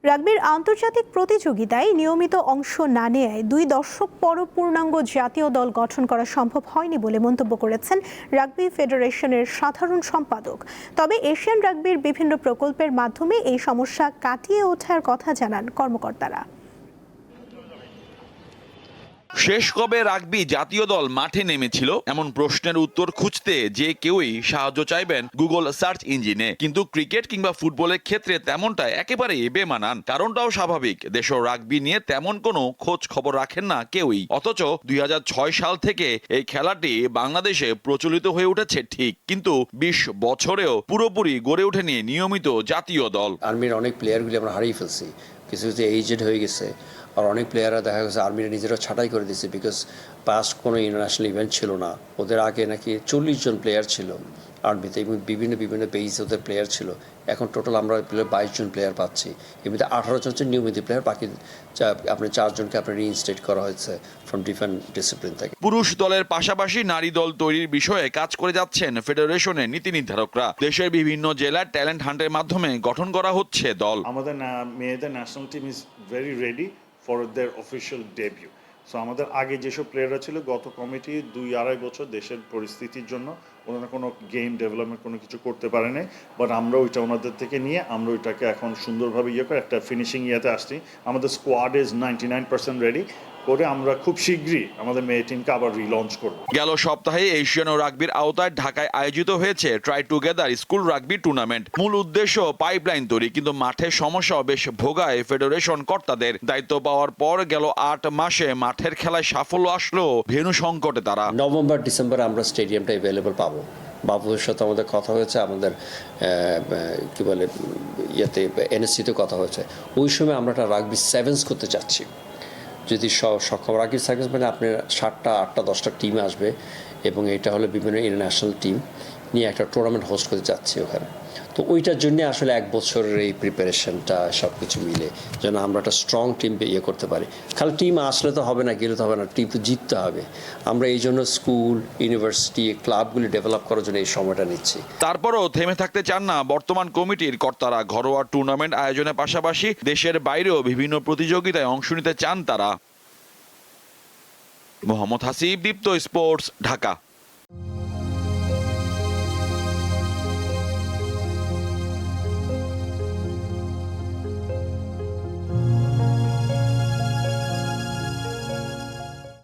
রাগবির আন্তর্জাতিক প্রতিযোগিতায় নিয়মিত অংশ না নেয়ায় 2 দশক পরও পূর্ণাঙ্গ জাতীয় দল গঠন করা সম্ভব হয়নি বলে মন্তব্য করেছেন রাগবি ফেডারেশনের সাধারণ সম্পাদক। তবে এশিয়ান রাগবির বিভিন্ন প্রকল্পের মাধ্যমে এই সমস্যা কাটিয়ে ওঠার কথা জানান কর্মকর্তারা। শেষ কবে রাগবি জাতীয় দল মাঠে নেমেছিল এমন প্রশ্নের উত্তর খুঁজতে যে কেউই সাহায্য চাইবেন গুগল সার্চ ইঞ্জিনে, কিন্তু ক্রিকেট কিংবা ফুটবলের ক্ষেত্রে তেমনটা একেবারেই বেমানান। কারণটাও স্বাভাবিক, দেশের রাগবি নিয়ে তেমন কোনো খোঁজ খবর রাখেন না কেউই। অথচ 2006 সাল থেকে এই খেলাটি বাংলাদেশে প্রচলিত হয়ে উঠেছে ঠিক, কিন্তু 20 বছরেও পুরোপুরি গড়ে ওঠেনি নিয়মিত জাতীয় দল। আর্মির অনেক প্লেয়ারগুলি আমরা হারিয়ে ফেলছি, কিছু কিছু এজেড হয়ে গেছে, আর অনেক প্লেয়াররা দেখা গেছে আর্মিরা নিজেরা ছাঁটাই করে দিচ্ছে, বিকজ পাস্ট কোনো ইন্টারন্যাশনাল ইভেন্ট ছিল না। ওদের আগে নাকি 40 জন প্লেয়ার ছিল আর্মিতে, এবং বিভিন্ন বিভিন্ন বেইজে ওদের প্লেয়ার ছিল। এখন টোটাল আমরা 22 জন প্লেয়ার পাচ্ছি, এমনিতে 18 জন হচ্ছে নিয়মিত প্লেয়ার, বাকি আপনি 4 জনকে আপনার রিইনস্টেট করা হয়েছে ফ্রম ডিফারেন্ট ডিসিপ্লিন থেকে। পুরুষ দলের পাশাপাশি নারী দল তৈরির বিষয়ে কাজ করে যাচ্ছেন ফেডারেশনের নীতি নির্ধারকরা। দেশের বিভিন্ন জেলার ট্যালেন্ট হান্টের মাধ্যমে গঠন করা হচ্ছে দল। আমাদের মেয়েদের national team is very ready for their official debut. So আমাদের আগে যেসব প্লেয়াররা ছিল, গত কমিটি 2-2.5 বছর দেশের পরিস্থিতির জন্য ওনারা কোনো গেম ডেভেলপমেন্ট কোনো কিছু করতে পারে নাই, বাট আমরা ওইটা ওনাদের থেকে নিয়ে আমরা ওইটাকে এখন সুন্দরভাবে করে একটা ফিনিশিং ইয়েতে আসছি। আমাদের স্কোয়াড ইজ 99% রেডি করে আমরা খুব শীঘ্রই আমাদের মেয়ে টিমকে আবার রিলঞ্চ করব। গেল সপ্তাহে এশিয়ান রাগবির আওতায় ঢাকায় আয়োজিত হয়েছে try together school rugby tournament. মূল উদ্দেশ্য পাইপলাইন তৈরি, কিন্তু মাঠের সমস্যা বেশ ভোগায় ফেডারেশন কর্তাদের। দায়িত্ব পাওয়ার পর গেল 8 মাসে মাঠের খেলায় সাফল্য আসলো ভেন্যু সংকটে তারা। নভেম্বর ডিসেম্বরে আমরা স্টেডিয়ামটা অ্যাভেলেবল পাবো। বাবুর সাথে আমাদের কথা হয়েছে, আমাদের কি বলে এনএসসিতে কথা হয়েছে। ওই সময় আমরা একটা রাগবি সেভেন্স করতে চাচ্ছি। যদি সক্ষম রাগবি সেভেন্স মানে আপনার 7টা 8টা 10টা টিম আসবে, এবং এটা হলো বিভিন্ন ইন্টারন্যাশনাল টিম নিয়ে একটা টুর্নামেন্ট হোস্ট করতে যাচ্ছি ওখানে। তো ওইটার জন্য আসলে 1 বছরের এই প্রিপারেশনটা সব কিছু মিলে যেন আমরা একটা স্ট্রং টিম করতে পারি। খালি টিম আসলে তো হবে না, গেলে তো হবে না, টিম তো জিততে হবে। আমরা এই জন্য স্কুল, ইউনিভার্সিটি, ক্লাবগুলি ডেভেলপ করার জন্য এই সময়টা নিচ্ছি। তারপরও থেমে থাকতে চান না বর্তমান কমিটির কর্তারা। ঘরোয়া টুর্নামেন্ট আয়োজনের পাশাপাশি দেশের বাইরেও বিভিন্ন প্রতিযোগিতায় অংশ নিতে চান তারা। মোহাম্মদ হাসিব, দীপ্ত স্পোর্টস, ঢাকা।